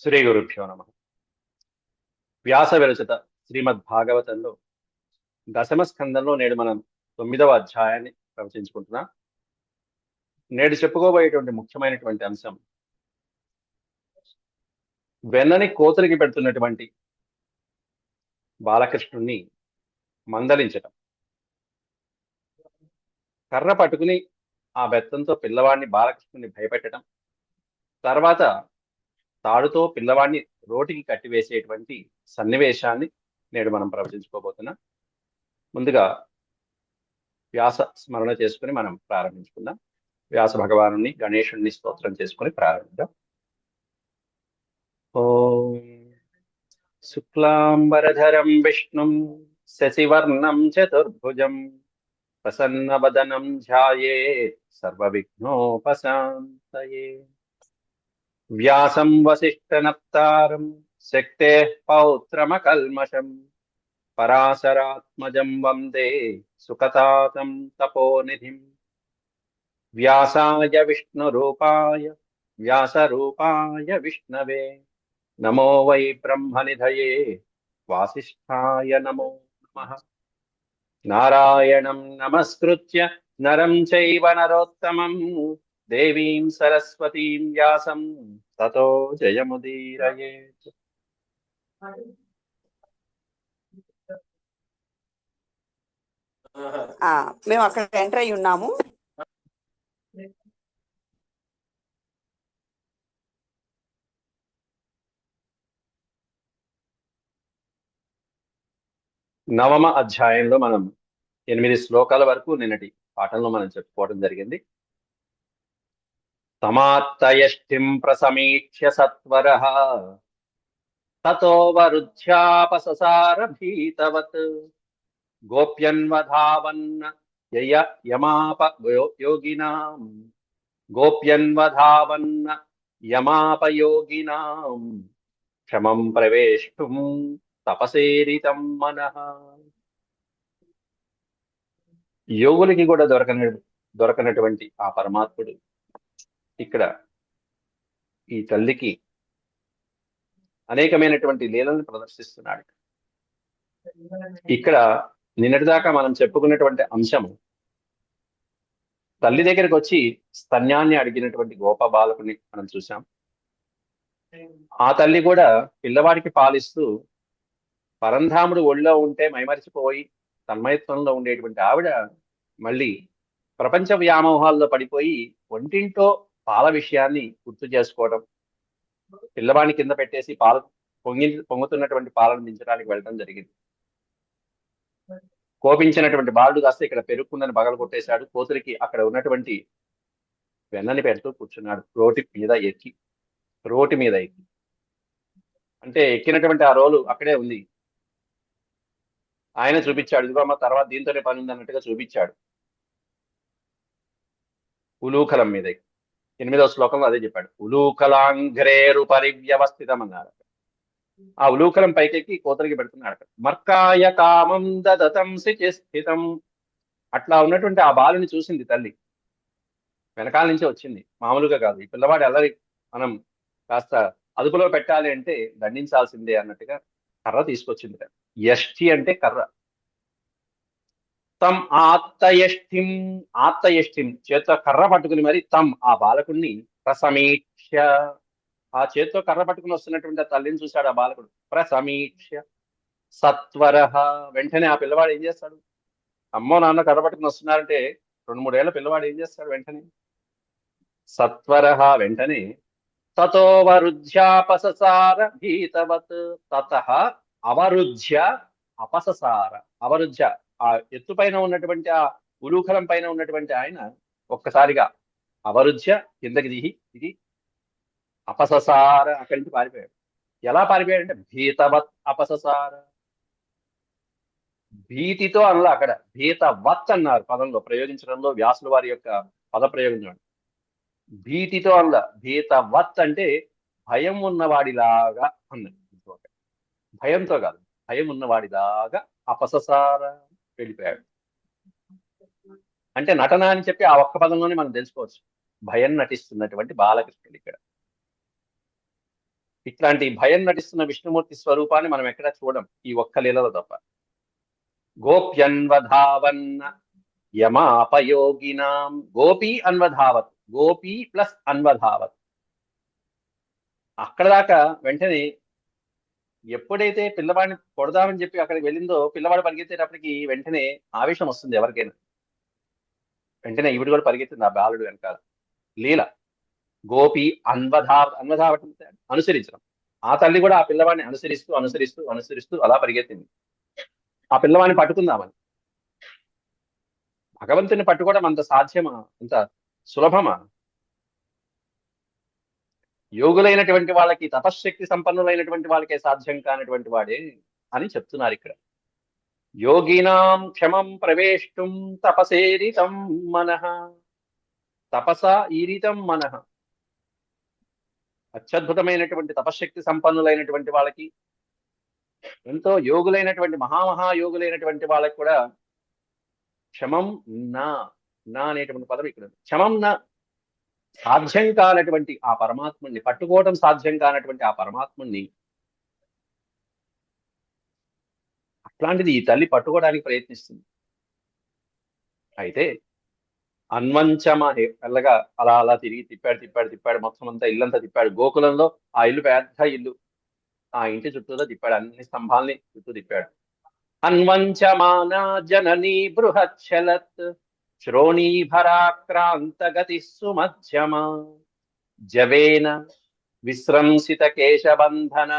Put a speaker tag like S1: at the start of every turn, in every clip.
S1: శ్రీ గురుభ్యో నమ. వ్యాస విరచిత శ్రీమద్ భాగవతంలో దశమ స్కందంలో నేడు మనం 9వ అధ్యాయాన్ని ప్రవచించుకుంటున్నాం. నేడు చెప్పుకోబోయేటువంటి ముఖ్యమైనటువంటి అంశం వెన్నని కోతలికి పెడుతున్నటువంటి బాలకృష్ణుణ్ణి మందలించటం. కర్ర పట్టుకుని ఆ బెత్తంతో పిల్లవాడిని బాలకృష్ణుని భయపెట్టడం, తర్వాత తాడుతో పిల్లవాడిని రోటికి కట్టివేసేటువంటి సన్నివేశాన్ని నేడు మనం ప్రవచించుకోబోతున్నాం. ముందుగా వ్యాస స్మరణ చేసుకుని మనం ప్రారంభించుకుందాం. వ్యాస భగవానుని గణేశుణ్ణి స్తోత్రం చేసుకుని ప్రారంభిద్దాం. ఓం శుక్లాంబరధరం విష్ణుం శశివర్ణం చతుర్భుజం ప్రసన్నవదనం ధ్యాయేత్ సర్వవిఘ్నోపశాంతయే. వ్యాసం వసిష్ఠనప్తారం శక్తేః పౌత్రమకల్మషం పరాశరాత్మజం వందే సుఖతాతం తపోనిధిం. వ్యాసాయ విష్ణురూపాయ వ్యాసరూపాయ విష్ణవే నమో వై బ్రహ్మనిధయే వాసిష్ఠాయ నమో నమః. నారాయణం నమస్కృత్య నరం చైవ నరోత్తమం దేవీం సరస్వతీం వ్యాసం తతో జయముదీరయేత్.
S2: మేము అక్కడ ఎంటర్ అయి ఉన్నాము.
S1: నవమ అధ్యాయంలో మనం 8 శ్లోకాల వరకు నిన్నటి పాఠంలో మనం చెప్పుకోవడం జరిగింది. తమాత్తయష్టిం ప్రసమీక్ష్య సత్వరః తతో వరుధ్యాపససార భీతవత్ గోప్యన్వధావన్న యమాప యోగినాం గోప్యన్వధావన్న యమాపయోగినాం క్షమం ప్రవేష్టుం తపసేరితం మనః. యోగులకి కూడా దొరకనటువంటి ఆ పరమాత్ముడు ఇక్కడ ఈ తల్లికి అనేకమైనటువంటి లీలలను ప్రదర్శిస్తున్నాడు. ఇక్కడ నిన్నటిదాకా మనం చెప్పుకున్నటువంటి అంశము, తల్లి దగ్గరికి వచ్చి స్తన్యాన్ని అడిగినటువంటి గోప బాలకుని మనం చూసాం. ఆ తల్లి కూడా పిల్లవాడికి పాలిస్తూ పరంధాముడు ఒళ్ళో ఉంటే మైమరిచిపోయి తన్మయత్వంలో ఉండేటువంటి ఆవిడ మళ్ళీ ప్రపంచ వ్యామోహాల్లో పడిపోయి ఒంటింటో పాల విషయాన్ని గుర్తు చేసుకోవడం, పిల్లవాడిని కింద పెట్టేసి పాలు పొంగుతున్నటువంటి పాలను మించడానికి వెళ్ళడం జరిగింది. కోపించినటువంటి బాలుడు కాస్త ఇక్కడ పెరుగుకుందని బగలు కొట్టేశాడు. కోతురికి అక్కడ ఉన్నటువంటి వెన్నని పెడుతూ కూర్చున్నాడు రోటి మీద ఎక్కి. అంటే ఎక్కినటువంటి ఆ రోలు అక్కడే ఉంది. ఆయన చూపించాడు, ఇదిగోమ్మ తర్వాత దీంతోనే పని ఉంది అన్నట్టుగా చూపించాడు. ఉలూకలం మీద 8వ శ్లోకంలో అదే చెప్పాడు. ఉలూకలాంఘ్రేరు పరివ్యవస్థితం అన్నారు. ఆ ఉలూకలం పైకెక్కి కోతలికి పెడుతున్నాడు. మర్కాయ కామం దదతం స్థితం. అట్లా ఉన్నటువంటి ఆ బాలుని చూసింది తల్లి, వెనకాల నుంచి వచ్చింది. మామూలుగా కాదు, ఈ పిల్లవాడు అల్లరి మనం కాస్త అదుపులో పెట్టాలి అంటే దండించాల్సిందే అన్నట్టుగా కర్ర తీసుకొచ్చింది. యష్టి అంటే కర్ర. తం ఆత్తయష్టిం చేత్తో కర్ర పట్టుకుని మరి తం ఆ బాలకుడిని ప్రసమీక్ష, ఆ చేత్తో కర్ర పట్టుకుని వస్తున్నటువంటి ఆ తల్లిని చూశాడు ఆ బాలకుడు. ప్రసమీక్ష సత్వర, వెంటనే ఆ పిల్లవాడు ఏం చేస్తాడు? అమ్మో నాన్న కర్ర పట్టుకుని వస్తున్నారంటే 2-3 ఏళ్ల పిల్లవాడు ఏం చేస్తాడు? వెంటనే సత్వర, వెంటనే తతో వరుధ్యాపససార భీతవత్. తతః అవరుధ్య అపససార. అవరుధ్య ఆ ఎత్తు పైన ఉన్నటువంటి ఆ ఉలూఖలం పైన ఉన్నటువంటి ఆయన ఒక్కసారిగా అవరుధ్య కిందకి దిగి అపససార, అక్కడి నుంచి పారిపోయాడు. ఎలా పారిపోయాడంటే భీతవత్ అపససార. భీతితో అనలా, అక్కడ భీతవత్ అన్నారు పదంలో ప్రయోగించడంలో వ్యాసుల వారి యొక్క పద ప్రయోగించడం. భీతితో అనలా, భీతవత్ అంటే భయం ఉన్నవాడిలాగా అన్నది. భయంతో కాదు, భయం ఉన్నవాడిలాగా అపససార వెళ్ళిపోయాడు. అంటే నటన అని చెప్పి ఆ ఒక్క పదంలోనే మనం తెలుసుకోవచ్చు భయం నటిస్తున్నటువంటి బాలకృష్ణుడు ఇక్కడ. ఇట్లాంటి భయం నటిస్తున్న విష్ణుమూర్తి స్వరూపాన్ని మనం ఎక్కడా చూడం ఈ ఒక్క లీలలో తప్ప. గోప్యన్వధావన్న యమాపయోగినాం. గోపి అన్వధావత్, గోపి ప్లస్ అన్వధావత్. అక్కడ దాకా వెంటనే ఎప్పుడైతే పిల్లవాడిని కొడదామని చెప్పి అక్కడికి వెళ్ళిందో, పిల్లవాడు పరిగెత్తేటప్పటికి వెంటనే ఆవేశం వస్తుంది ఎవరికైనా. వెంటనే ఈవిడ కూడా పరిగెత్తింది ఆ బాలుడు వెనకాల. లీల. గోపి అన్వధావటం అనుసరించడం. ఆ తల్లి కూడా ఆ పిల్లవాడిని అనుసరిస్తూ అనుసరిస్తూ అనుసరిస్తూ అలా పరిగెత్తింది ఆ పిల్లవాడిని పట్టుకుందామని. భగవంతుని పట్టుకోవడం అంత సాధ్యమా? అంత సులభమా? యోగులైనటువంటి వాళ్ళకి, తపశ్శక్తి సంపన్నులైనటువంటి వాళ్ళకే సాధ్యం కానటువంటి వాడే అని చెప్తున్నారు ఇక్కడ. యోగినాం క్షమం ప్రవేష్టుం తపసేరితం మనః. తపస ఈరితం మనః. అత్యద్భుతమైనటువంటి తపశ్శక్తి సంపన్నులైనటువంటి వాళ్ళకి, ఎంతో యోగులైనటువంటి మహామహాయోగులైనటువంటి వాళ్ళకి కూడా క్షమం నా నా అనేటువంటి పదం ఇక్కడ. క్షమం నా, సాధ్యం కానటువంటి ఆ పరమాత్ముని పట్టుకోవడం సాధ్యం కానటువంటి ఆ పరమాత్ముని అట్లాంటిది ఈ తల్లి పట్టుకోవడానికి ప్రయత్నిస్తుంది. అయితే అన్వంచమ మెల్లగా అలా అలా తిరిగి తిప్పాడు తిప్పాడు తిప్పాడు, మొత్తం అంతా ఇల్లంతా తిప్పాడు. గోకులంలో ఆ ఇల్లు పెద్ద ఇల్లు, ఆ ఇంటి చుట్టూతో తిప్పాడు, అన్ని స్తంభాల్ని చుట్టూ తిప్పాడు. అన్వంచమానా జననీ బృహచ్చలత్ శ్రోణీభరాక్రాంత గతి సుమధ్యమ జవేన విశ్రంసిత కేశబంధన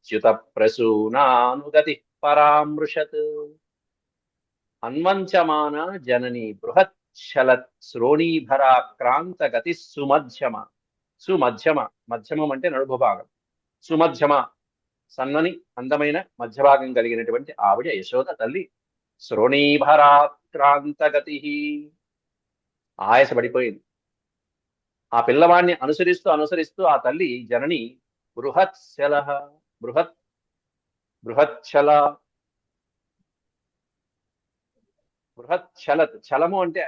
S1: చ్యుత ప్రసూనానుగతి పరామృషత్. అన్వంచమాన జనని బృహచ్చలత్ శ్రోణీభరాక్రాంత గతి సుమధ్యమ. సుమధ్యమ, మధ్యమం అంటే నడుపు భాగం. సుమధ్యమ, సన్నని అందమైన మధ్య భాగం కలిగినటువంటి ఆవిడ యశోద తల్లి. శ్రోణీభరాక్రాంత గతి, ఆయాసపడిపోయింది. ఆ పిల్లవాడిని అనుసరిస్తూ అనుసరిస్తూ ఆ తల్లి జనని బృహత్శల, బృహచ్చల, బృహచ్చలత్. చలము అంటే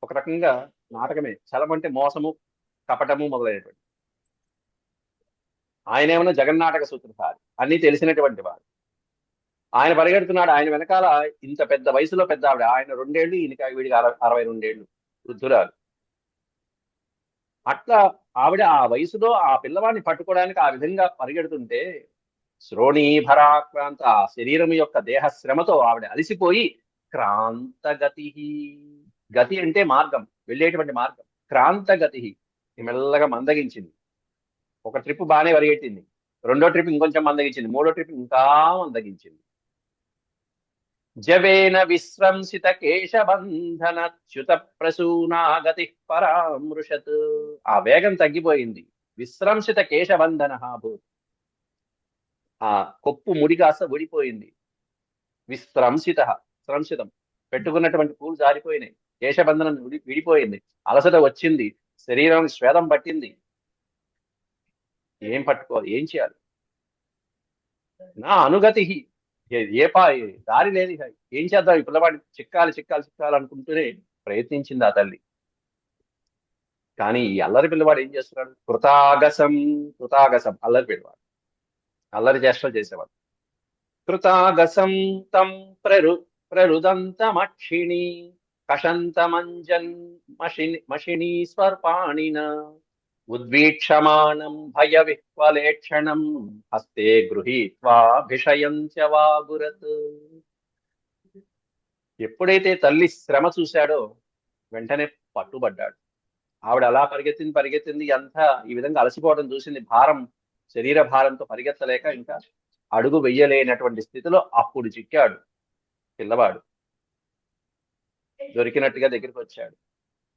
S1: ఒక రకంగా నాటకమే. చలం అంటే మోసము, కపటము మొదలైనటువంటి. ఆయన ఏమన్నా జగన్నాటక సూత్రధారి, అన్ని తెలిసినటువంటి వాడు. ఆయన పరిగెడుతున్నాడు, ఆయన వెనకాల ఇంత పెద్ద వయసులో పెద్ద ఆవిడ. ఆయన 2 ఏళ్ళు, వీడికి 62 ఏళ్ళు, వృద్ధురాలు. అట్లా ఆవిడ ఆ వయసులో ఆ పిల్లవాడిని పట్టుకోవడానికి ఆ విధంగా పరిగెడుతుంటే శ్రోణీభరాక్రాంత, ఆ శరీరం యొక్క దేహ శ్రమతో ఆవిడ అలిసిపోయి క్రాంతగతి, గతి అంటే మార్గం, వెళ్ళేటువంటి మార్గం. క్రాంతగతి, మెల్లగా మందగించింది. ఒక ట్రిప్ బాగానే పరిగెట్టింది, రెండో ట్రిప్ ఇంకొంచెం మందగించింది, మూడో ట్రిప్ ఇంకా మందగించింది. జవేన విశ్రంసిత కేశబంధన చ్యుత ప్రసూనాగతి పరామృషత్. ఆ వేగం తగ్గిపోయింది. విశ్రంసిత కేశబంధన భూత్, ఆ కొప్పు ముడి కాస్త ఊడిపోయింది. విశ్రంసిత, స్రంసితం, పెట్టుకున్నటువంటి పూలు జారిపోయినాయి. కేశబంధనం విడిపోయింది. అలసట వచ్చింది, శరీరం స్వేదం పట్టింది. ఏం పట్టుకోవాలి, ఏం చేయాలి? నా అనుగతి, దారి లేదు. ఏం చేద్దాం, ఈ పిల్లవాడిని చిక్కాలి చిక్కాలి చిక్కాలి అనుకుంటూనే ప్రయత్నించింది ఆ తల్లి. కానీ ఈ అల్లరి పిల్లవాడు ఏం చేస్తున్నాడు? కృతాగసం, కృతాగసం అల్లరి పిల్లవాడు, అల్లరి చేష్టలు చేసేవాడు. కృతాగసం తం ప్రరుదంతమక్షిణి కషంతమంజన్ మషిణీ స్వర్పాణిన ఉద్వీక్షమాణం భయ విహ్వలేక్షణం హస్తే గృహీత్వాభిషయం చ వాగురత్. ఎప్పుడైతే తల్లి శ్రమ చూశాడో వెంటనే పట్టుబడ్డాడు. ఆవిడ అలా పరిగెత్తింది పరిగెత్తింది, అంతా ఈ విధంగా అలసిపోవడం చూసింది. భారం, శరీర భారంతో పరిగెత్తలేక ఇంకా అడుగు వెయ్యలేనటువంటి స్థితిలో అప్పుడు చిక్కాడు పిల్లవాడు. దొరికినట్టుగా దగ్గరికి వచ్చాడు.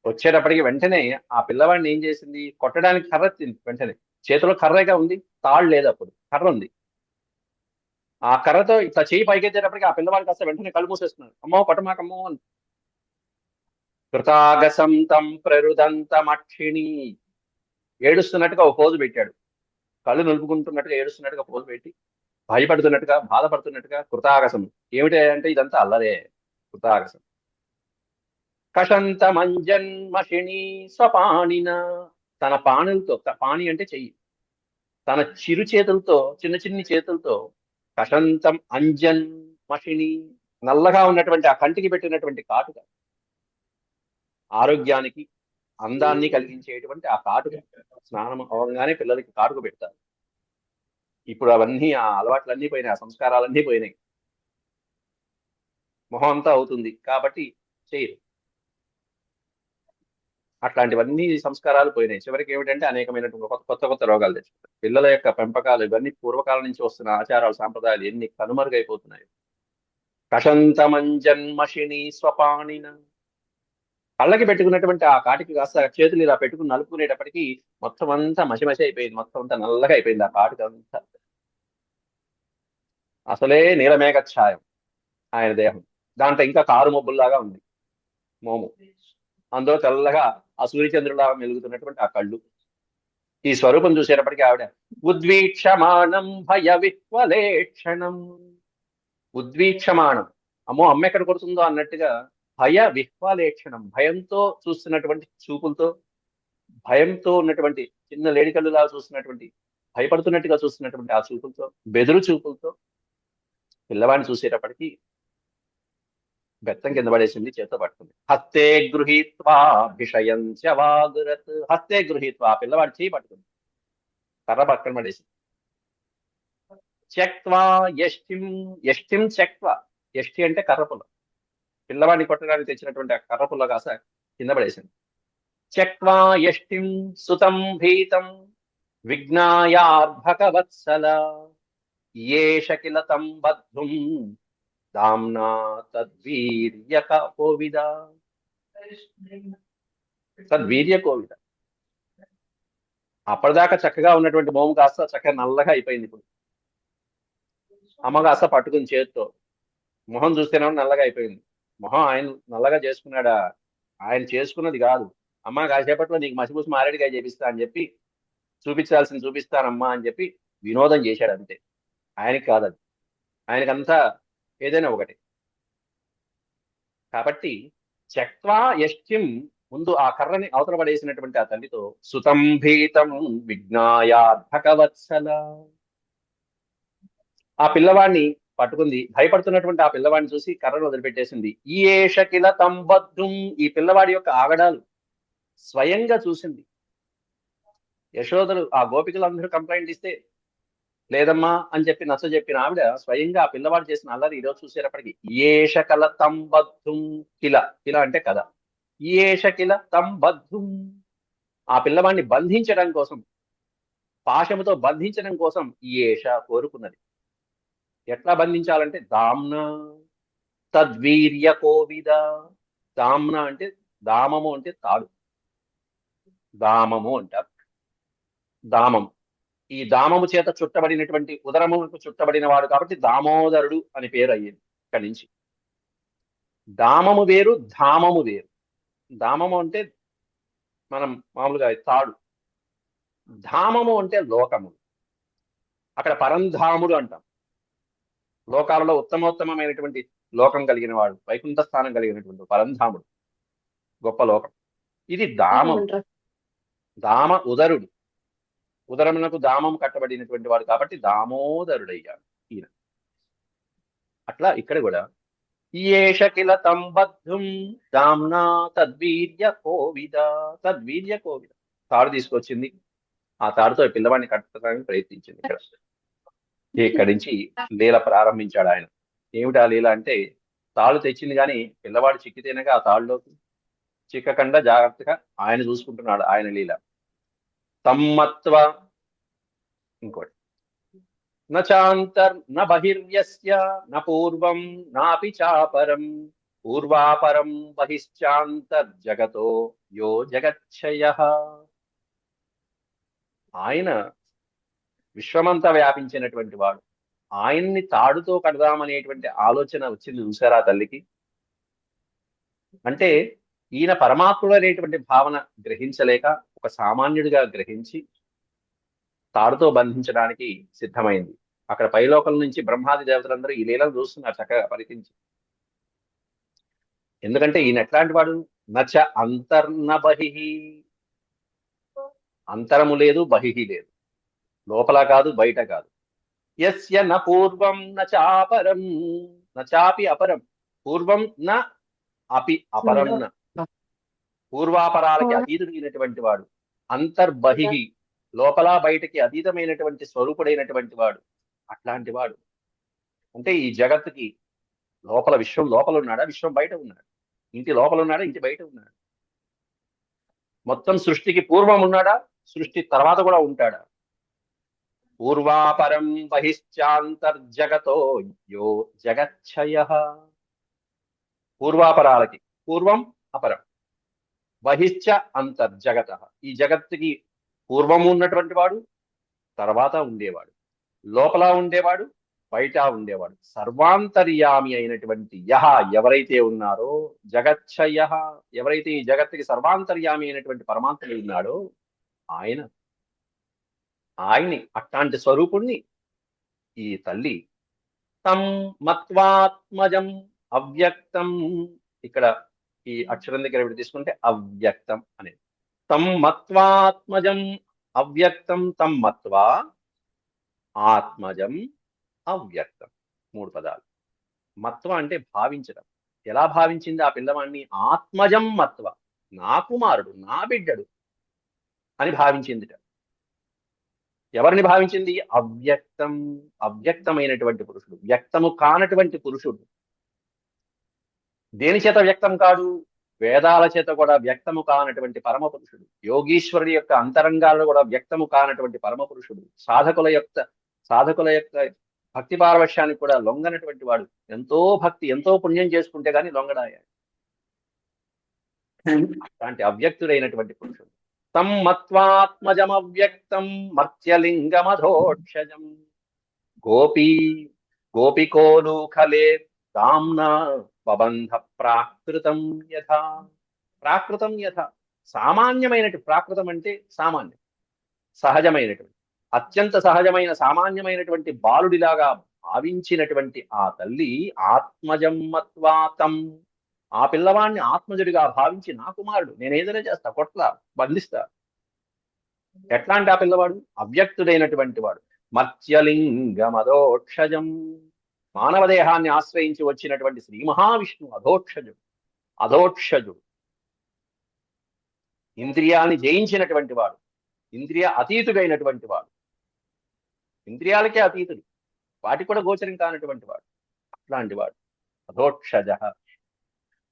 S1: వచ్చేటప్పటికి వెంటనే ఆ పిల్లవాడిని ఏం చేసింది? కొట్టడానికి కర్ర ఎత్తింది. వెంటనే చేతిలో కర్రగా ఉంది, తాళ్ళు లేదు, అప్పుడు కర్ర ఉంది. ఆ కర్రతో ఇట్లా చేయి పైకెత్తేటప్పటికి ఆ పిల్లవాడికి కాస్త వెంటనే కళ్ళు మూసేస్తున్నాడు. అమ్మో కొట్టమాకమ్మో అని. కృతాగసం తం ప్రరుదంతమక్షిణి, ఏడుస్తున్నట్టుగా ఒక పోజు పెట్టాడు. కళ్ళు నిలుపుకుంటున్నట్టుగా ఏడుస్తున్నట్టుగా పోజు పెట్టి, భయపడుతున్నట్టుగా, బాధపడుతున్నట్టుగా. కృతాగసం ఏమిటి అంటే ఇదంతా అల్లరే. కృతాగసం. కషంతమంజన్మషిణి స్వపాణిన, తన పాణులతో, పాణి అంటే చెయ్యి, తన చిరు చేతులతో, చిన్న చిన్ని చేతులతో కషంతం అంజన్ మషిని, నల్లగా ఉన్నటువంటి ఆ కంటికి పెట్టినటువంటి కాటుక, ఆరోగ్యానికి అందాన్ని కలిగించేటువంటి ఆ కాటుక, స్నానం అవగానే పిల్లలకి కాటుక పెడతారు. ఇప్పుడు అవన్నీ, ఆ అలవాట్లన్నీ పోయినాయి, ఆ సంస్కారాలన్నీ పోయినాయి. మొహం అంతా అవుతుంది కాబట్టి చేయరు. అట్లాంటివన్నీ సంస్కారాలు పోయినాయి. చివరికి ఏమిటంటే అనేకమైనటువంటి కొత్త కొత్త రోగాలు తెచ్చుకుంటారు. పిల్లల యొక్క పెంపకాలు ఇవన్నీ పూర్వకాలం నుంచి వస్తున్న ఆచారాలు, సాంప్రదాయాలు ఎన్ని కనుమరుగైపోతున్నాయి. కషంతమంజన్మషిణి స్వపాణిన, కళ్ళకి పెట్టుకున్నటువంటి ఆ కాటికి కాస్త చేతులు ఇలా పెట్టుకుని నలుపుకునేటప్పటికి మొత్తం అంతా మసి అయిపోయింది, మొత్తం అంతా నల్లగా అయిపోయింది ఆ కాటికి అంతా. అసలే నీలమేఘ ఛాయం ఆయన దేహం, దాంట్లో ఇంకా కారు మబ్బుల్లాగా ఉంది మోము, అందులో తెల్లగా ఆ సూర్యచంద్రులాగా మెలుగుతున్నటువంటి ఆ కళ్ళు. ఈ స్వరూపం చూసేటప్పటికి ఆవిడ ఉద్వీక్షమాణం భయ విహ్వలేక్షణం, ఉద్వీక్షమాణం, అమ్మో అమ్మ ఎక్కడ కొడుతుందో అన్నట్టుగా భయ విహ్వలేక్షణం, భయంతో చూస్తున్నటువంటి చూపులతో, భయంతో ఉన్నటువంటి చిన్న లేడికల్లులా చూస్తున్నటువంటి, భయపడుతున్నట్టుగా చూస్తున్నటువంటి ఆ చూపులతో, బెదురు చూపులతో పిల్లవాడిని చూసేటప్పటికి బెత్తం కింద పడేసింది, చేత్తో పట్టుకుంది. హస్తే గృహీత్వా భిషయంచ వాగురత్, హస్తే గృహీత్వా, పిల్లవాడి చేయి పట్టుకుంది, కర్ర పక్కన పడేసింది. త్యక్వా యష్టిం, యష్టిం త్యక్వా, యష్టి అంటే కర్రపుల్ల, పిల్లవాడిని కొట్టడానికి తెచ్చినటువంటి ఆ కర్రపుల్ల కాస కింద పడేసింది. త్యక్వా యష్టిం సుతం భీతం విజ్ఞాయార్భకవత్సల, ఏష కిల తం బద్ధుం దామ్నా తద్వీర్యక కోవిద, తద్వీర్య కోవిద. అప్పటిదాకా చక్కగా ఉన్నటువంటి మోము కాస్త చక్కగా నల్లగా అయిపోయింది. ఇప్పుడు అమ్మ కాస్త పట్టుకుని చేతితో, మొహం చూస్తేనే నల్లగా అయిపోయింది. మొహం ఆయన నల్లగా చేసుకున్నాడా? ఆయన చేసుకున్నది కాదు. అమ్మ కాసేపట్లో నీకు మసిపూసి మారేడుకాయ చేపిస్తా అని చెప్పి, చూపించాల్సింది చూపిస్తానమ్మా అని చెప్పి వినోదం చేశాడు అంతే. ఆయనకి కాదది, ఆయనకంతా ఏదైనా ఒకటి. కాబట్టి చక్వా యష్టిం, ముందు ఆ కర్రని అవతల పడేసినటువంటి ఆ తల్లితో, సుతం భీతం విజ్ఞాయార్థకవత్సల, ఆ పిల్లవాడిని పట్టుకుంది, భయపడుతున్నటువంటి ఆ పిల్లవాడిని చూసి కర్రను వదిలిపెట్టేసింది. ఈ ఏషకిల తంబద్ధం, ఈ పిల్లవాడి యొక్క ఆగడాలు స్వయంగా చూసింది. యశోదరు, ఆ గోపికలందరూ కంప్లైంట్ ఇస్తే లేదమ్మా అని చెప్పి నచ్చ చెప్పిన ఆవిడ స్వయంగా ఆ పిల్లవాడు చేసిన అల్లరి ఈరోజు చూసేటప్పటికి ఏషకల తంబద్ధం, కిల, కిల అంటే కదా, ఏషకిల తంబద్ధం, ఆ పిల్లవాడిని బంధించడం కోసం, పాశముతో బంధించడం కోసం ఈ ఏష కోరుకున్నది. ఎట్లా బంధించాలంటే దామ్న తద్వీర్య కోవిద, దామ్న అంటే దామము అంటే తాడు, దామము అంటారు. దామం, ఈ దామము చేత చుట్టబడినటువంటి, ఉదరముకు చుట్టబడిన వాడు కాబట్టి దామోదరుడు అని పేరు అయ్యింది ఇక్కడి నుంచి. దామము వేరు, ధామము వేరు. దామము అంటే మనం మామూలుగా తాడు, ధామము అంటే లోకము, అక్కడ పరంధాముడు అంటాం. లోకాలలో ఉత్తమోత్తమైనటువంటి లోకం కలిగిన వాడు, వైకుంఠ స్థానం కలిగినటువంటి పరంధాముడు, గొప్ప లోకం. ఇది దామం, దామ ఉదరుడు, ఉదరమునకు దామం కట్టబడినటువంటి వాడు కాబట్టి దామోదరుడయ్యాడు ఈయన. అట్లా ఇక్కడ కూడా ఏష కిల తంబద్ధం దామ్నా తద్వీర్య కోవిద, తద్వీర్య కోవిద, తాడు తీసుకొచ్చింది, ఆ తాడుతో పిల్లవాడిని కట్టడానికి ప్రయత్నించింది. ఇక్కడి నుంచి లీల ప్రారంభించాడు ఆయన. ఏమిటి ఆ లీల అంటే, తాళ్ళు తెచ్చింది కానీ పిల్లవాడు చిక్కితేనగా ఆ తాళ్ళలోకి, చిక్కకుండా జాగ్రత్తగా ఆయన చూసుకుంటున్నాడు ఆయన లీల. తమ్మత్వ, ఇంకోటి, నాంతర్ బహిర్యస్య న పూర్వం నాపి చాపరం పూర్వాపరం బహిశ్చాంతర్జగతో యో జగచ్చయః, ఆయన విశ్వమంతా వ్యాపించినటువంటి వాడు, ఆయన్ని తాడుతో కడదామనేటువంటి ఆలోచన వచ్చింది చూసారా తల్లికి. అంటే ఈయన పరమాత్ముడు అనేటువంటి భావన గ్రహించలేక ఒక సామాన్యుడిగా గ్రహించి తాడుతో బంధించడానికి సిద్ధమైంది. అక్కడ పైలోకల నుంచి బ్రహ్మాది దేవతలందరూ ఈ లీలను చూస్తున్నారు చక్కగా పరికించి. ఎందుకంటే ఈయన ఎట్లాంటి వాడు, నచ అంతర్న బహిహి, అంతరము లేదు బహిహి లేదు, లోపల కాదు, బయట కాదు. యస్య న పూర్వం న చాపరం న చాపి అపరం. పూర్వం న అపి అపరం న. పూర్వాపరాలకి అతీతుడైనటువంటి వాడు. అంతర్బహిః, లోపల బయటకి అతీతమైనటువంటి స్వరూపుడైనటువంటి వాడు. అట్లాంటి వాడు అంటే ఈ జగత్తుకి లోపల, విశ్వం లోపల ఉన్నాడా, విశ్వం బయట ఉన్నాడు? ఇంటి లోపల ఉన్నాడా, ఇంటి బయట ఉన్నాడు? మొత్తం సృష్టికి పూర్వం ఉన్నాడా, సృష్టి తర్వాత కూడా ఉంటాడా? పూర్వాపరం బహిశ్చాంతర్జగతో యో జగచ్చయః. పూర్వాపరాలకి పూర్వం అపరం, బహిశ్చ అంతర్జగతః. ఈ జగత్తుకి పూర్వం ఉన్నటువంటి వాడు, తర్వాత ఉండేవాడు, లోపల ఉండేవాడు, బయట ఉండేవాడు. సర్వాంతర్యామి అయినటువంటి యహ ఎవరైతే ఉన్నారో, జగచ్చయః ఎవరైతే ఈ జగత్తుకి సర్వాంతర్యామి అయినటువంటి పరమాత్ముడు ఉన్నాడో ఆయన్ని అట్లాంటి స్వరూపుణ్ణి ఈ తల్లి తం మత్వాత్మజం అవ్యక్తం. ఇక్కడ ఈ అక్షరం దగ్గర ఇప్పుడు తీసుకుంటే అవ్యక్తం అనేది. తం మత్వాత్మజం అవ్యక్తం, తం మత్వా ఆత్మజం అవ్యక్తం. 3 పదాలు. మత్వ అంటే భావించడం. ఎలా భావించింది ఆ పిల్లవాడిని? ఆత్మజం మత్వ, నా కుమారుడు, నా బిడ్డడు అని భావించిందిట. ఎవరిని భావించింది? అవ్యక్తం, అవ్యక్తమైనటువంటి పురుషుడు, వ్యక్తము కానటువంటి పురుషుడు. దేని చేత వ్యక్తం కాడు? వేదాల చేత కూడా వ్యక్తము కానటువంటి పరమ పురుషుడు. యోగీశ్వరుడి యొక్క అంతరంగాల్లో కూడా వ్యక్తము కానటువంటి పరమ పురుషుడు. సాధకుల యొక్క భక్తి పారవశ్యానికి కూడా లొంగనటువంటి వాడు. ఎంతో భక్తి, ఎంతో పుణ్యం చేసుకుంటే గాని లొంగడాయ. అలాంటి అవ్యక్తుడైనటువంటి పురుషుడు. తం మత్వాత్మజమవ్యక్తం మర్త్యలింగమధోక్షజం గోపికోలూఖలే దామ్నా బబంధ ప్రాకృతం యథా. ప్రాకృతం యథ, సామాన్యమైనటువంటి. ప్రాకృతం అంటే సామాన్యం, సహజమైనటువంటి, అత్యంత సహజమైన సామాన్యమైనటువంటి బాలుడిలాగా భావించినటువంటి ఆ తల్లి ఆత్మజం మత్వాతం, ఆ పిల్లవాడిని ఆత్మజుడిగా భావించి, నా కుమారుడు, నేను ఏదైనా చేస్తా, కొట్లా, బంధిస్తా. ఎట్లాంటి ఆ పిల్లవాడు? అవ్యక్తుడైనటువంటి వాడు. మత్స్యలింగమధోక్షజం, మానవ దేహాన్ని ఆశ్రయించి వచ్చినటువంటి శ్రీ మహావిష్ణువు అధోక్షజుడు. ఇంద్రియాన్ని జయించినటువంటి వాడు, ఇంద్రియ అతీతుడైనటువంటి వాడు, ఇంద్రియాలకే అతీతుడు, వాటికి కూడా గోచరం కానటువంటి వాడు. అట్లాంటి వాడు అధోక్షజ.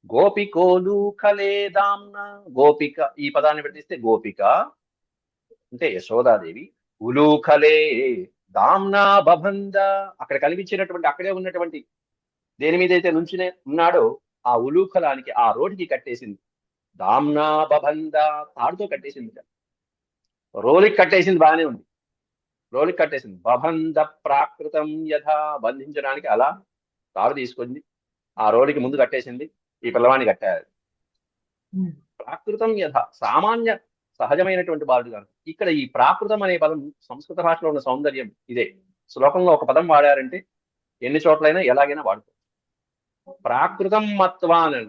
S1: గోపికోలూఖలే దామ్న. గోపిక, ఈ పదాన్ని పెట్టిస్తే గోపిక అంటే యశోదాదేవి. ఉలూఖలే దామ్నా బబంధ, అక్కడ కనిపించినటువంటి, అక్కడే ఉన్నటువంటి దేని మీద అయితే నుంచునే ఉన్నాడో ఆ ఉలూఖలానికి, ఆ రోడ్డుకి కట్టేసింది. దామ్నా బబంధ, తాడుతో కట్టేసింది. రోలికి కట్టేసింది, బాగానే ఉంది, రోలికి కట్టేసింది. బబంధ ప్రాకృతం యథా, బంధించడానికి అలా తాడు తీసుకుంది, ఆ రోలికి ముందు కట్టేసింది, ఈ పిల్లవాడిని కట్టారు. ప్రాకృతం యథ, సామాన్య సహజమైనటువంటి బాలుడు గారు. ఇక్కడ ఈ ప్రాకృతం అనే పదం సంస్కృత భాషలో ఉన్న సౌందర్యం ఇదే. శ్లోకంలో ఒక పదం వాడారంటే ఎన్ని చోట్లైనా ఎలాగైనా వాడుకోవచ్చు. ప్రాకృతం మత్వాన్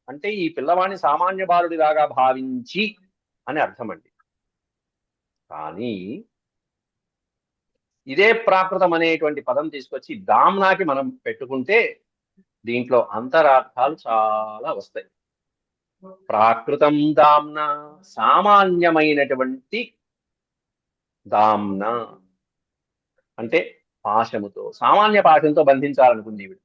S1: అంటే ఈ పిల్లవాడిని సామాన్య బాలుడిలాగా భావించి అని అర్థం అండి. కానీ ఇదే ప్రాకృతం అనేటువంటి పదం తీసుకొచ్చి దామ్నాకి మనం పెట్టుకుంటే దీంట్లో అంతరార్థాలు చాలా వస్తాయి. ప్రాకృతం దామ్న, సామాన్యమైనటువంటి దామ్న అంటే పాశముతో, సామాన్య పాశంతో బంధించాలనుకుంది ఈవిడ.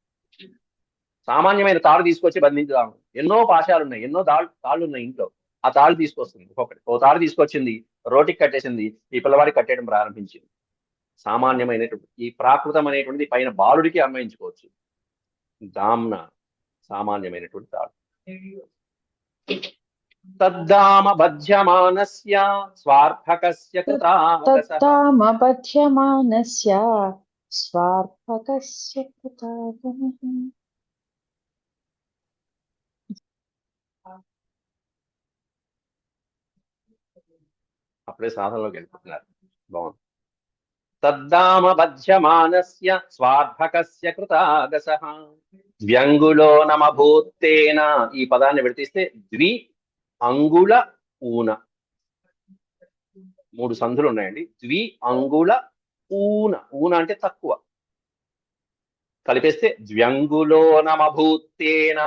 S1: సామాన్యమైన తాడు తీసుకొచ్చి బంధించుదాము. ఎన్నో పాశాలు ఉన్నాయి, ఎన్నో తాళ్ళు ఉన్నాయి ఇంట్లో. ఆ తాళ్ళు తీసుకొస్తుంది, ఓ తాడు తీసుకొచ్చింది, రోటికి కట్టేసింది, ఈ పిల్లవాడికి కట్టేయడం ప్రారంభించింది. సామాన్యమైనటువంటి ఈ ప్రాకృతం అనేటువంటిది పైన బాలుడికి అన్వయించుకోవచ్చు. దామ్న సామాన్యమైనటువంటి తాడు. తద్దామ బధ్యమానస్య స్వార్థకస్య కృతాగసః. అప్పుడే సాధనలోకి వెళ్ళిపోతున్నారు. బాగుంది. తద్దామ బధ్యమానస్య స్వార్థకస్య కృతాగసః వ్యంగులో నమభూత్తేన. ఈ పదాన్ని విడతీస్తే ద్వి అంగుళ ఊన, 3 సంధులు ఉన్నాయండి. ద్వి అంగుళ ఊన ఊన అంటే తక్కువ కలిపేస్తే ద్వ్యంగులో నమభూతేన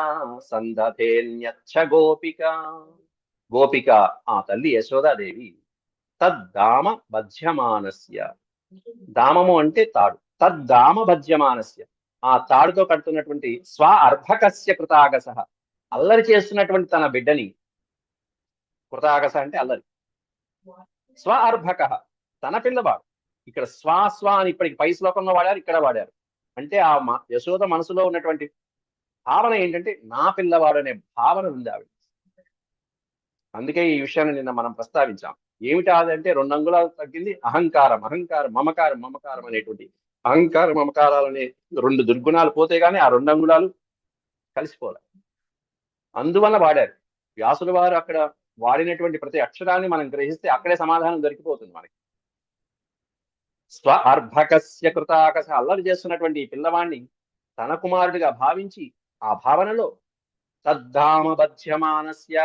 S1: సందధేన్యచ్చ గోపిక. గోపిక ఆ తల్లి యశోదాదేవి తద్దామ బధ్యమానస్య, దామము అంటే తాడు, తద్దామ బధ్యమానస్య ఆ తాడుతో కడుతున్నటువంటి స్వ అర్భకస్య కృతాగస, అల్లరి చేస్తున్నటువంటి తన బిడ్డని, కృతాగస అంటే అల్లరి, స్వ అర్భక తన పిల్లవాడు. ఇక్కడ స్వ అని ఇప్పటికి పై శ్లోకంలో వాడారు, ఇక్కడ వాడారు. అంటే ఆ యశోద మనసులో ఉన్నటువంటి భావన ఏంటంటే నా పిల్లవాడు అనే భావన ఉంది ఆవిడ. అందుకే ఈ విషయాన్ని నిన్న మనం ప్రస్తావించాం. ఏమిటి అదంటే 2 అంగుళాలు తగ్గింది అహంకారం, అహంకారం మమకారం, మమకారం అనేటువంటి అహంకార మమకారాలు అనే 2 దుర్గుణాలు పోతే గానీ ఆ 2 అంగుళాలు కలిసిపోలే. అందువల్ల వాడారు వ్యాసుల వారు. అక్కడ వాడినటువంటి ప్రతి అక్షరాన్ని మనం గ్రహిస్తే అక్కడే సమాధానం దొరికిపోతుంది మనకి. స్వ అర్భకస్య కృతాకస, అల్లరి చేస్తున్నటువంటి ఈ పిల్లవాణ్ణి తన కుమారుడిగా భావించి ఆ భావనలో తద్ధామ బధ్యమానస్య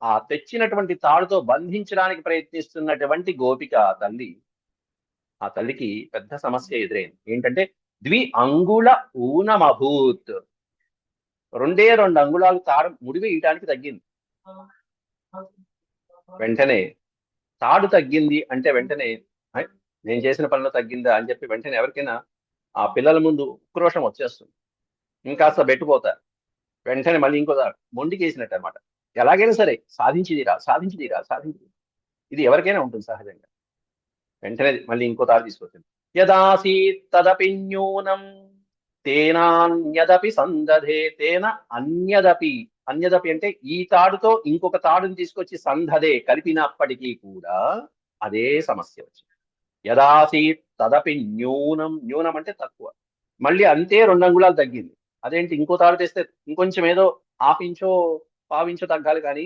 S1: ఆ తెచ్చినటువంటి తాడుతో బంధించడానికి ప్రయత్నిస్తున్నటువంటి గోపిక తల్లి, ఆ తల్లికి పెద్ద సమస్య ఎదురైంది. ఏంటంటే అంగుళ ఊనమభూత్, 2 అంగుళాలు తాడు ముడివి ఇయటానికి తగ్గింది. వెంటనే తాడు తగ్గింది అంటే వెంటనే నేను చేసిన పనిలో తగ్గిందా అని చెప్పి వెంటనే ఎవరికైనా ఆ పిల్లల ముందు ఉక్రోషం వచ్చేస్తుంది, ఇంకాస్త బెట్టుపోతారు. వెంటనే మళ్ళీ ఇంకో మొండికి వేసినట్టు అనమాట. ఎలాగైనా సరే సాధించిదిరా సాధించిదిరా సాధించి, ఇది ఎవరికైనా ఉంటుంది సహజంగా. వెంటనే మళ్ళీ ఇంకో తాడు తీసుకొచ్చింది. యదాసీత్ తదపి న్యూనం తేనాన్యదపి సందధే, తేన అన్యదపి, అన్యదపి అంటే ఈ తాడుతో ఇంకొక తాడుని తీసుకొచ్చి సందధే కలిపినప్పటికీ కూడా అదే సమస్య వచ్చింది. యదాసీత్ తదపి న్యూనం, న్యూనం అంటే తక్కువ, మళ్ళీ అంతే 2 అంగుళాలు తగ్గింది. అదేంటి ఇంకో తాడు తెస్తే ఇంకొంచెం ఏదో హాఫ్ ఇంచో పావించో తగ్గాలి కానీ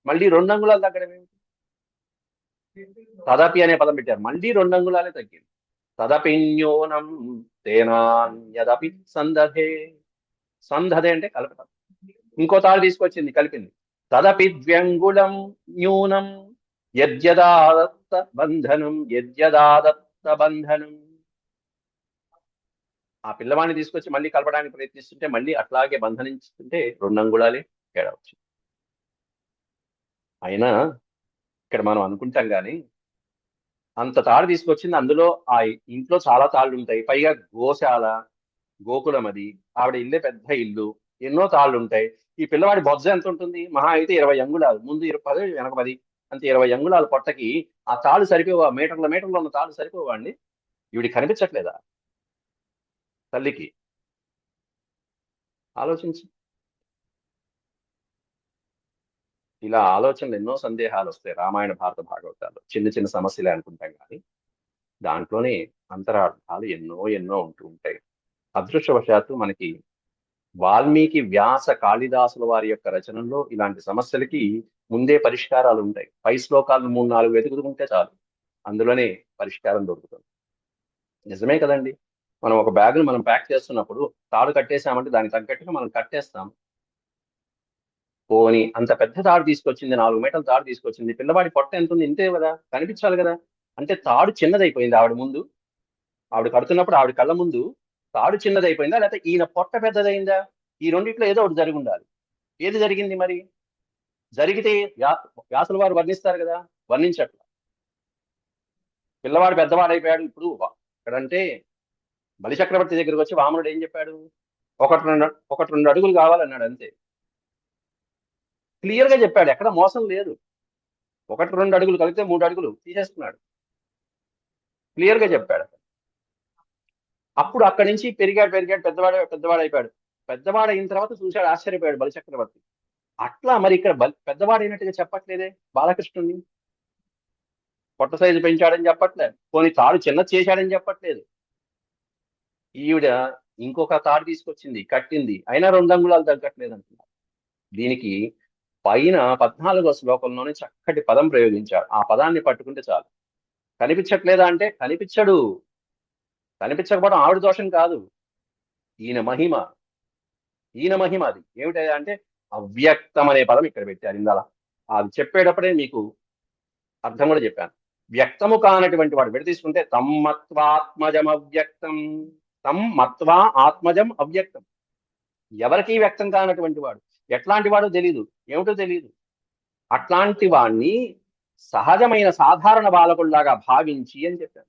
S1: మళ్ళీ 2 అంగుళాలు తగ్గడం ఏమిటి? తదపి అనే పదం పెట్టారు, మళ్ళీ 2 అంగుళాలే తగ్గింది. తదపి న్యూనం తేనాన్యదపి సందధే, సందధే అంటే కలపటం. ఇంకో తాడు తీసుకొచ్చింది కలిపింది. తదపి ద్వ్యంగుళం న్యూనం యద్యదాదత్త బంధనం, యద్యదాదత్త బంధనం. ఆ పిల్లవాడిని తీసుకొచ్చి మళ్ళీ కలపడానికి ప్రయత్నిస్తుంటే మళ్ళీ అట్లాగే బంధనిస్తుంటే 2 అంగుళాలే తేడా వచ్చింది. అయినా ఇక్కడ మనం అనుకుంటాం కానీ అంత తాడు తీసుకొచ్చింది, అందులో ఆ ఇంట్లో చాలా తాళ్ళు ఉంటాయి, పైగా గోశాల గోకులం, అది ఆవిడ ఇల్లే పెద్ద ఇల్లు, ఎన్నో తాళ్ళు ఉంటాయి. ఈ పిల్లవాడి బొజ్జ ఎంత ఉంటుంది? మహా అయితే 20 అంగుళాలు, ముందు 10 వెనక 10, అంతే 20 అంగుళాల పొట్టకి ఆ తాళ్ళు సరిపోవా? మీటర్ల మీటర్లు ఉన్న తాళ్ళు సరిపోవా అండి? ఈవిడి కనిపించట్లేదా తల్లికి? ఆలోచించి. ఇలా ఆలోచనలు ఎన్నో సందేహాలు వస్తాయి రామాయణ భారత భాగవతాల్లో. చిన్న చిన్న సమస్యలే అనుకుంటాం కానీ దాంట్లోనే అంతరార్థాలు ఎన్నో ఎన్నో ఉంటూ ఉంటాయి. అదృష్టవశాత్తు మనకి వాల్మీకి, వ్యాస, కాళిదాసుల వారి యొక్క రచనల్లో ఇలాంటి సమస్యలకి ముందే పరిష్కారాలు ఉంటాయి. పై శ్లోకాలను 3-4 వెతుకుతుంటే చాలు, అందులోనే పరిష్కారం దొరుకుతుంది. నిజమే కదండి. మనం ఒక బ్యాగును మనం ప్యాక్ చేస్తున్నప్పుడు తాడు కట్టేసామంటే దానికి తగ్గట్టుగా మనం కట్టేస్తాం. పోని అంత పెద్ద తాడు తీసుకొచ్చింది, 4 మీటర్ల తాడు తీసుకొచ్చింది, పిల్లవాడి పొట్ట ఎంత ఉంది? ఇంతే కదా, కనిపించాలి కదా. అంటే తాడు చిన్నదైపోయింది ఆవిడ ముందు, ఆవిడ కడుతున్నప్పుడు ఆవిడ కళ్ళ ముందు తాడు చిన్నదైపోయిందా, లేకపోతే ఈయన పొట్ట పెద్దదైందా? ఈ రెండిట్లో ఏదో ఒకటి జరిగి ఉండాలి. ఏది జరిగింది మరి? జరిగితే వ్యాసుల వారు వర్ణిస్తారు కదా, వర్ణించట్ల. పిల్లవాడు పెద్దవాడైపోయాడు. ఇప్పుడు ఇక్కడంటే బలిచక్రవర్తి దగ్గరికి వచ్చి వామనుడు ఏం చెప్పాడు? 1-2 అడుగులు కావాలన్నాడు, అంతే. క్లియర్ గా చెప్పాడు, ఎక్కడ మోసం లేదు. 1-2 అడుగులు కలిగితే 3 అడుగులు తీసేస్తున్నాడు, క్లియర్ గా చెప్పాడు. అప్పుడు అక్కడి నుంచి పెరిగాడు పెద్దవాడైపోయాడు. పెద్దవాడైన తర్వాత చూశాడు, ఆశ్చర్యపోయాడు బలిచక్రవర్తి. అట్లా మరి ఇక్కడ పెద్దవాడైనట్టుగా చెప్పట్లేదే బాలకృష్ణుడిని. పొట్ట సైజు పెంచాడని చెప్పట్లేదు, పోనీ తాడు చిన్నది చేశాడని చెప్పట్లేదు. ఈవిడ ఇంకొక తాడు తీసుకొచ్చింది, కట్టింది, అయినా 2 అంగుళాలు తగ్గట్లేదు అంటున్నారు. దీనికి పైన 14వ శ్లోకంలోనే చక్కటి పదం ప్రయోగించాడు. ఆ పదాన్ని పట్టుకుంటే చాలు. కనిపించట్లేదా అంటే కనిపించడు. కనిపించకపోవడం ఆవిడ దోషం కాదు, ఈయన మహిమ. అది ఏమిటా అంటే అవ్యక్తం అనే పదం ఇక్కడ పెట్టారు ఇందాల. అది చెప్పేటప్పుడే మీకు అర్థం కూడా చెప్పాను. వ్యక్తము కానటువంటి వాడు విడదీసుకుంటే తమ్మత్వాత్మజం అవ్యక్తం, తమ్మత్వా ఆత్మజం అవ్యక్తం. ఎవరికీ వ్యక్తం కానటువంటి వాడు, ఎట్లాంటి వాడో తెలియదు, ఏమిటో తెలియదు. అట్లాంటి వాణ్ణి సహజమైన సాధారణ బాలకుల్లాగా భావించి అని చెప్పారు.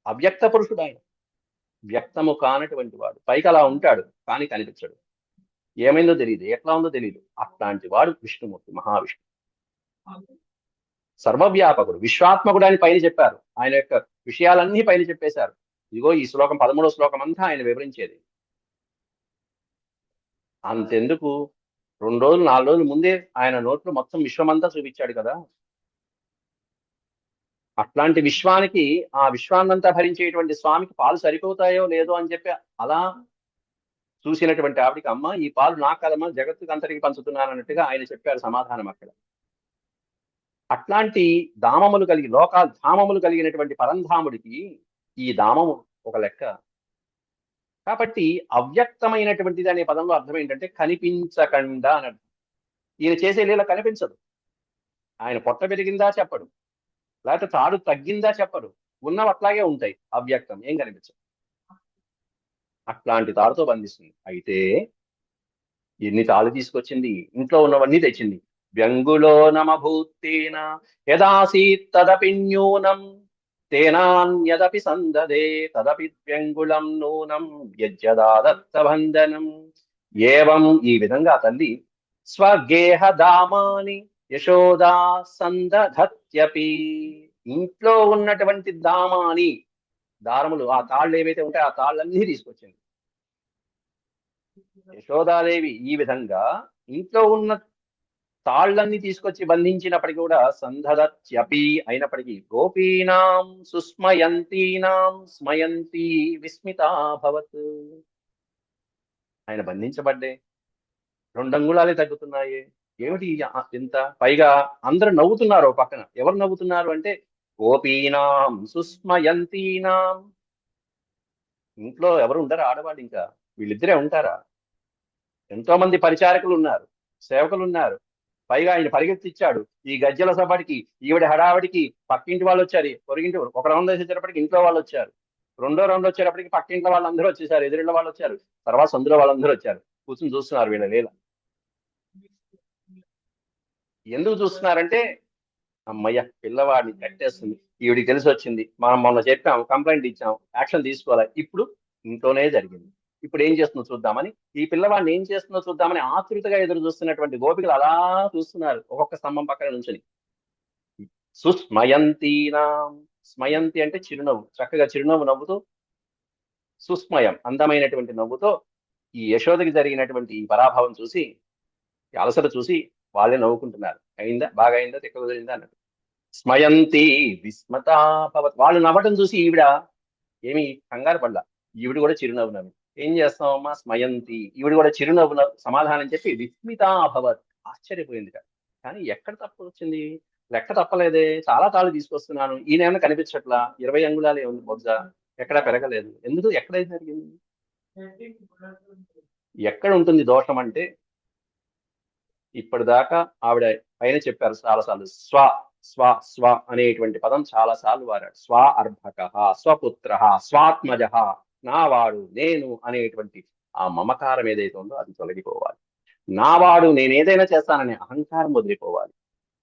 S1: అవ్యక్త పురుషుడు ఆయన, వ్యక్తము కానటువంటి వాడు. పైకి అలా ఉంటాడు కానీ కనిపించడు, ఏమైందో తెలియదు, ఎట్లా ఉందో తెలియదు. అట్లాంటి వాడు విష్ణుమూర్తి, మహావిష్ణు. సర్వవ్యాపకుడు, విశ్వాత్మకుడు అని పైన చెప్పారు. ఆయన యొక్క విషయాలన్నీ పైన చెప్పేశారు. ఇదిగో ఈ శ్లోకం 13వ శ్లోకం అంతా ఆయన వివరించేది. అంతెందుకు, 2 రోజులు 4 రోజుల ముందే ఆయన నోట్లో మొత్తం విశ్వమంతా చూపించాడు కదా. అట్లాంటి విశ్వానికి, ఆ విశ్వాన్నంతా భరించేటువంటి స్వామికి పాలు సరిపోతాయో లేదో అని చెప్పి అలా చూసినటువంటి ఆవిడికి, అమ్మ ఈ పాలు నాకు కదమ్మా, జగత్తుకి అంతటికి పంచుతున్నాను అన్నట్టుగా ఆయన చెప్పారు సమాధానం అక్కడ. అట్లాంటి ధామములు కలిగి, ధామములు కలిగినటువంటి పరంధాముడికి ఈ ధామము ఒక లెక్క. కాబట్టి అవ్యక్తమైనటువంటిది అనే పదంలో అర్థం ఏంటంటే కనిపించకుండా అని అర్థం. ఈయన చేసే లీల కనిపించదు. ఆయన పొట్ట పెరిగిందా చెప్పడు, లేకపోతే తాడు తగ్గిందా చెప్పడు, ఉన్నవి అట్లాగే ఉంటాయి, అవ్యక్తం, ఏం కనిపించదు. అట్లాంటి తాడుతో బంధిస్తుంది. అయితే ఎన్ని తాళ్ళు తీసుకొచ్చింది, ఇంట్లో ఉన్నవన్నీ తెచ్చింది. వ్యంగులో నమభూతేన యదాసీత్ తదపి న్యూనం తేనాన్యదపి సందదే తదపి వ్యంగుళం నూనం యజ్జదాదత్త బంధనం. ఏవం, ఈ విధంగా తల్లి స్వగేహ దామాని యశోదా సందధత్యపి, ఇంట్లో ఉన్నటువంటి దామాని, దారములు, ఆ తాళ్ళు ఏవైతే ఉంటాయో ఆ తాళ్ళన్నీ తీసుకొచ్చింది యశోదాదేవి. ఈ విధంగా ఇంట్లో ఉన్న తాళ్ళన్నీ తీసుకొచ్చి బంధించినప్పటికీ కూడా సందధత్యపి అయినప్పటికీ గోపీనాం సుస్మయంతీనాం స్మయంతి విస్మితాభవత్. ఆయన బంధించబడ్డే 2 అంగుళాలే తగ్గుతున్నాయి, ఏమిటి ఇంత, పైగా అందరూ నవ్వుతున్నారు పక్కన. ఎవరు నవ్వుతున్నారు అంటే గోపీనాం సుస్మయంతీనాం. ఇంట్లో ఎవరు ఉండరు ఆడవాళ్ళు, ఇంకా వీళ్ళిద్దరే ఉంటారా? ఎంతో మంది పరిచారకులు ఉన్నారు, సేవకులు ఉన్నారు. పైగా ఆయన పరిగెత్తిచ్చాడు ఈ గజ్జల సభడికి, ఈవిడ హడావిడికి. పక్కింటి వాళ్ళు వచ్చారు, పొరిగింటి, ఒక రౌండ్ వేసేటప్పటికి ఇంట్లో వాళ్ళు వచ్చారు, 2వ రౌండ్ వచ్చేటప్పటికి పక్కింట్లో వాళ్ళందరూ వచ్చేసారు, ఎదురిళ్ళ వాళ్ళు వచ్చారు, తర్వాత సందులో వాళ్ళందరూ వచ్చారు, కూర్చుని చూస్తున్నారు వీళ్ళ లీల. ఎందుకు చూస్తున్నారంటే అమ్మయ్య పిల్లవాడిని కట్టేస్తుంది, ఈవిడికి తెలిసి వచ్చింది, మనం మొన్న చెప్పాం, కంప్లైంట్ ఇచ్చాం, యాక్షన్ తీసుకోవాలి, ఇప్పుడు ఇంట్లోనే జరిగింది, ఇప్పుడు ఏం చేస్తుందో చూద్దామని, ఈ పిల్లవాడిని ఏం చేస్తుందో చూద్దామని ఆతృతగా ఎదురు చూస్తున్నటువంటి గోపికలు అలా చూస్తున్నారు ఒక్కొక్క స్తంభం పక్కన నుంచుని. సుస్మయంతీనాం, స్మయంతి అంటే చిరునవ్వు, చక్కగా చిరునవ్వు నవ్వుతూ, సుస్మయం అందమైనటువంటి నవ్వుతో ఈ యశోదకి జరిగినటువంటి ఈ పరాభవం చూసి, ఈ అలసట చూసి వాళ్ళే నవ్వుకుంటున్నారు. అయిందా, బాగా అయిందా, తిక్క కుదిరిందా అన్నట్టు. స్మయంతి విస్మతాభవత్, వాళ్ళు నవ్వటం చూసి ఈవిడ ఏమి కంగారు పడ్డా, ఈవిడ కూడా చిరునవ్వు నవ్వు. ఏం చేస్తామమ్మా, స్మయంతి, ఈవిడ కూడా చిరునవ్వు సమాధానం చెప్పి విస్మితాభవత్, ఆశ్చర్యపోయింది. కానీ ఎక్కడ తప్పు వచ్చింది, లెక్క తప్పలేదే, చాలా తాళ్ళు తీసుకొస్తున్నాను, ఈయనేమన్నా కనిపించట్లా, 20 అంగుళాలే ఉంది బొజ్జ, ఎక్కడా పెరగలేదు, ఎందుకు, ఎక్కడైతే జరిగింది, ఎక్కడ ఉంటుంది దోషం అంటే, ఇప్పటిదాకా ఆవిడ పైన చెప్పారు చాలాసార్లు, స్వ స్వ స్వ అనేటువంటి పదం చాలా సార్లు వాడాడు. స్వ అర్భక, స్వపుత్ర, స్వాత్మజ, నావాడు, నేను అనేటువంటి ఆ మమకారం ఏదైతే ఉందో అది తొలగిపోవాలి. నావాడు, నేను ఏదైనా చేస్తాననే అహంకారం వదిలిపోవాలి.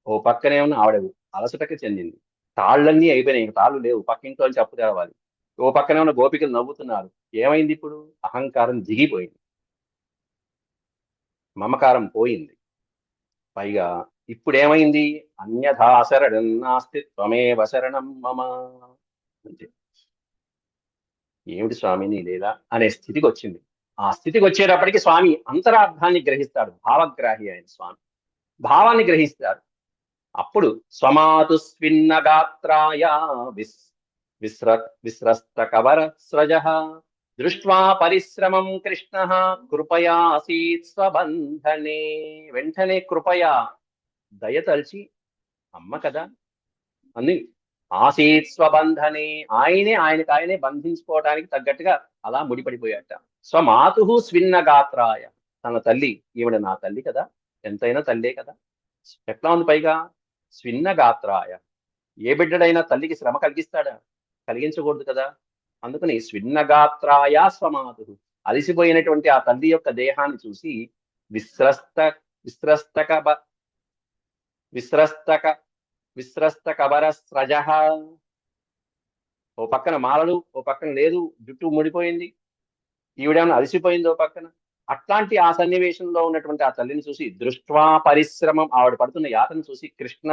S1: ఓ పక్కనే ఉన్న ఆవిడ అలసటకి చెందింది, తాళ్ళన్నీ అయిపోయినాయి, తాళ్ళు లేవు, పక్కింట్లో చెప్పు తేవాలి. ఓ పక్కనే ఉన్న గోపికలు నవ్వుతున్నారు, ఏమైంది ఇప్పుడు, అహంకారం దిగిపోయింది, మమకారం పోయింది. పైగా ఇప్పుడు ఏమైంది, అన్యథా శరణం నాస్తి త్వమేవ శరణం మమ. అంతే, ఏమిటి స్వామి నీ లీల అనే స్థితికి వచ్చింది. ఆ స్థితికి వచ్చేటప్పటికి స్వామి అంతరార్థాన్ని గ్రహిస్తాడు, భావగ్రాహి అయిన స్వామి భావాన్ని గ్రహిస్తాడు. అప్పుడు స్వమాతు స్విన్న గాత్రాయ విస్రస్త కవర స్రజ దృష్ట్వా పరిశ్రమం కృష్ణ కృపయాసీత్ స్వబంధనే. వెంటనే కృపయా, దయతల్చి, అమ్మ కదా అంది, ఆసీత్ స్వబంధనే, ఆయననే బంధించుకోవడానికి తగ్గట్టుగా అలా ముడిపడిపోయాట. స్వమాతు స్విన్న గాత్రాయ, తన తల్లి, ఈవిడ నా తల్లి కదా, ఎంతైనా తల్లే కదా, ఎట్లా ఉంది పైగా స్విన్న గాత్రాయ, ఏ బిడ్డడైనా తల్లికి శ్రమ కలిగిస్తాడా? కలిగించకూడదు కదా. అందుకని స్విన్నగాత్రాయ స్వమాతు, అలిసిపోయినటువంటి ఆ తల్లి యొక్క దేహాన్ని చూసి విస్రస్త విస్రస్తక విస్రస్తక విస్రస్త కబర స్రజ, ఓ పక్కన మాలలు, ఓ పక్కన లేదు, జుట్టు ముడిపోయింది, ఈవిడేమన్నా అలసిపోయింది ఓ పక్కన. అట్లాంటి ఆ సన్నివేశంలో ఉన్నటువంటి ఆ తల్లిని చూసి దృష్ట్వా పరిశ్రమం, ఆవిడ పడుతున్న యాతను చూసి కృష్ణ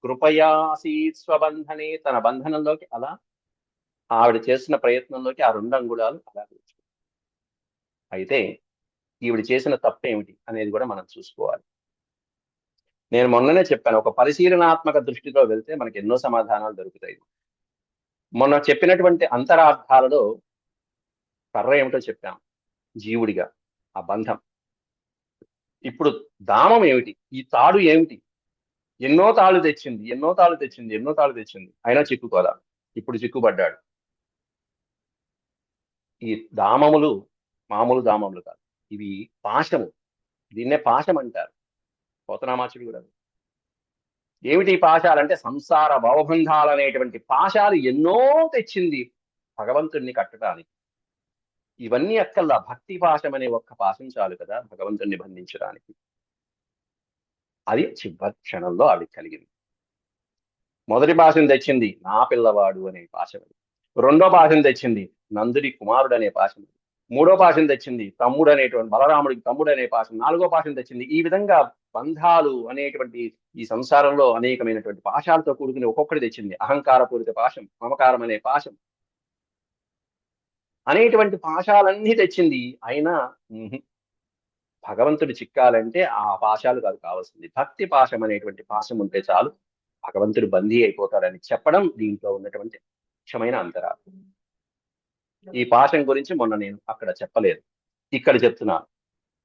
S1: కృపయాసీత్ స్వబంధనే, తన బంధనంలోకి అలా ఆవిడ చేసిన ప్రయత్నంలోకి ఆ 2 అంగుళాలు అలా కూర్చుంది. అయితే ఈవిడ చేసిన తప్పేమిటి అనేది కూడా మనం చూసుకోవాలి. నేను మొన్ననే చెప్పాను, ఒక పరిశీలనాత్మక దృష్టితో వెళ్తే మనకి ఎన్నో సమాధానాలు దొరుకుతాయి. మొన్న చెప్పినటువంటి అంతరార్థాలలో కర్ర ఏమిటో చెప్పాం, జీవుడిగా ఆ బంధం. ఇప్పుడు దామం ఏమిటి, ఈ తాడు ఏమిటి? ఎన్నో తాళ్ళు తెచ్చింది, ఎన్నో తాళ్ళు తెచ్చింది, ఎన్నో తాళ్ళు తెచ్చింది, అయినా చిక్కుకోదా. ఇప్పుడు చిక్కుపడ్డాడు. ఈ దామములు మామూలు దామములు కాదు, ఇవి పాశము. దీన్నే పాశం అంటారు. పోతనామాచుడు కూడా ఏమిటి ఈ పాశాలంటే సంసార భవబంధాలు అనేటువంటి పాశాలు ఎన్నో తెచ్చింది భగవంతుణ్ణి కట్టడానికి. ఇవన్నీ అక్కల్లా భక్తి పాశం అనే ఒక్క పాశం చాలు కదా భగవంతుణ్ణి బంధించడానికి. అది చివరి క్షణంలో ఆవిడకి కలిగింది. మొదటి పాశం తెచ్చింది నా పిల్లవాడు అనే పాశం, రెండో పాశం తెచ్చింది నందుడి కుమారుడు అనే పాశం, మూడో పాశం తెచ్చింది తమ్ముడు అనేటువంటి బలరాముడికి తమ్ముడు అనే పాశం, నాలుగో పాశం తెచ్చింది. ఈ విధంగా బంధాలు అనేటువంటి ఈ సంసారంలో అనేకమైనటువంటి పాశాలతో కూడుకుని ఒక్కొక్కటి తెచ్చింది. అహంకారపూరిత పాశం, మమకారం అనే పాశం అనేటువంటి పాశాలన్నీ తెచ్చింది. అయినా భగవంతుడు చిక్కాలంటే ఆ పాశాలు కాదు కావాల్సింది, భక్తి పాశం అనేటువంటి పాశం ఉంటే చాలు భగవంతుడు బందీ అయిపోతాడని చెప్పడం దీంట్లో ఉన్నటువంటి ముఖ్యమైన అంతరార్థం. ఈ పాశం గురించి మొన్న నేను అక్కడ చెప్పలేదు, ఇక్కడ చెప్తున్నాను.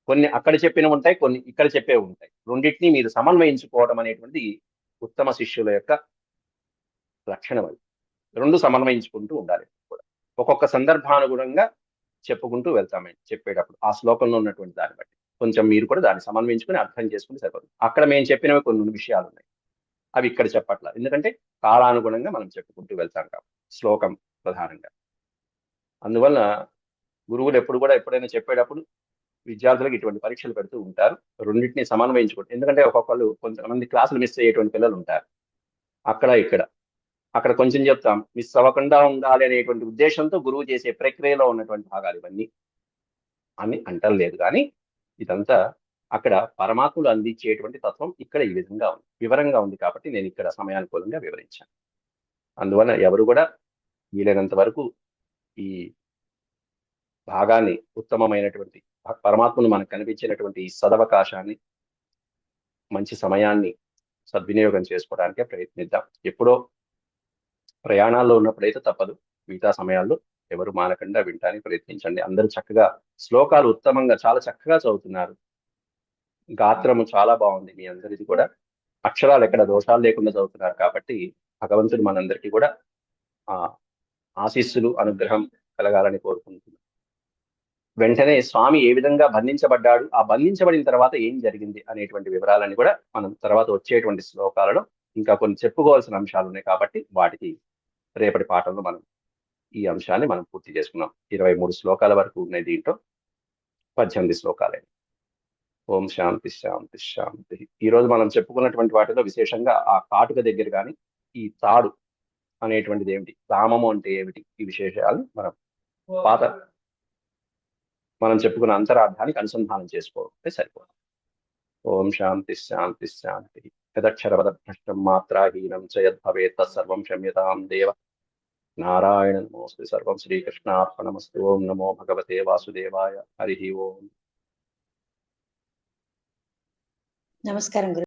S1: కొన్ని అక్కడ చెప్పినవి ఉంటాయి, కొన్ని ఇక్కడ చెప్పేవి ఉంటాయి. రెండింటినీ మీరు సమన్వయించుకోవడం అనేటువంటి ఉత్తమ శిష్యుల యొక్క లక్షణం. అది రెండు సమన్వయించుకుంటూ ఉండాలి కూడా. ఒక్కొక్క సందర్భానుగుణంగా చెప్పుకుంటూ వెళ్తామండి చెప్పేటప్పుడు ఆ శ్లోకంలో ఉన్నటువంటి దాన్ని బట్టి కొంచెం మీరు కూడా దాన్ని సమన్వయించుకుని అర్థం చేసుకుని సరిపోతుంది. అక్కడ మేము చెప్పినవి కొన్ని విషయాలు ఉన్నాయి, అవి ఇక్కడ చెప్పట్ల, ఎందుకంటే కాలానుగుణంగా మనం చెప్పుకుంటూ వెళ్తాం కాబట్టి శ్లోకం ప్రధానంగా. అందువల్ల గురువులు ఎప్పుడు కూడా ఎప్పుడైనా చెప్పేటప్పుడు విద్యార్థులకు ఇటువంటి పరీక్షలు పెడుతూ ఉంటారు. రెండింటిని సమన్వయించుకుంటారు. ఎందుకంటే ఒక్కొక్కళ్ళు కొంతమంది క్లాసులు మిస్ అయ్యేటువంటి పిల్లలు ఉంటారు. అక్కడ ఇక్కడ అక్కడ కొంచెం చెప్తాం, మిస్ అవ్వకుండా ఉండాలి అనేటువంటి ఉద్దేశంతో గురువు చేసే ప్రక్రియలో ఉన్నటువంటి భాగాలు ఇవన్నీ అని అంటలేదు. కానీ ఇదంతా అక్కడ పరమాత్ములు అందించేటువంటి తత్వం ఇక్కడ ఈ విధంగా ఉంది, వివరంగా ఉంది కాబట్టి నేను ఇక్కడ సమయానుకూలంగా వివరించాను. అందువల్ల ఎవరు కూడా వీలైనంత వరకు ఈ భాగాన్ని, ఉత్తమమైనటువంటి పరమాత్మను మనకు కనిపించినటువంటి ఈ సదవకాశాన్ని, మంచి సమయాన్ని సద్వినియోగం చేసుకోవడానికే ప్రయత్నిద్దాం. ఎప్పుడో ప్రయాణాల్లో ఉన్నప్పుడైతే తప్పదు, మిగతా సమయాల్లో ఎవరు మానకుండా వినడానికి ప్రయత్నించండి. అందరూ చక్కగా శ్లోకాలు ఉత్తమంగా చాలా చక్కగా చదువుతున్నారు. గాత్రము చాలా బాగుంది మీ అందరిది కూడా. అక్షరాలు ఎక్కడ దోషాలు లేకుండా చదువుతున్నారు కాబట్టి భగవంతుడు మనందరికీ కూడా ఆ ఆశీస్సులు, అనుగ్రహం కలగాలని కోరుకుంటున్నాను. వెంటనే స్వామి ఏ విధంగా బంధించబడ్డాడు, ఆ బంధించబడిన తర్వాత ఏం జరిగింది అనేటువంటి వివరాలన్నీ కూడా మనం తర్వాత వచ్చేటువంటి శ్లోకాలలో ఇంకా కొన్ని చెప్పుకోవాల్సిన అంశాలు ఉన్నాయి కాబట్టి వాటికి రేపటి పాఠంలో మనం ఈ అంశాన్ని మనం పూర్తి చేసుకున్నాం. 23 శ్లోకాల వరకు ఉన్నాయి దీంట్లో, 18 శ్లోకాలే. ఓం శాంతి శాంతి శాంతి. ఈరోజు మనం చెప్పుకున్నటువంటి వాటిలో విశేషంగా ఆ కాటుక దగ్గర కానీ ఈ తాడు అనేటువంటిది ఏమిటి, దామము అంటే ఏమిటి, ఈ విశేషాలు మనం చెప్పుకున్న అంతరార్థానికి అనుసంధానం చేసుకోవస్తే సరిపోతుంది. ఓం శాంతి శాంతి శాంతి. యదక్షరపదభ్రష్టం మాత్రాహీనం చ యద్భవేత్ తత్సర్వం క్షమ్యతాం దేవ. నారాయణ నమోస్తు. సర్వం శ్రీకృష్ణార్పణమస్తు. ఓం నమో భగవతే వాసుదేవాయ. హరి ఓం.
S3: నమస్కారం.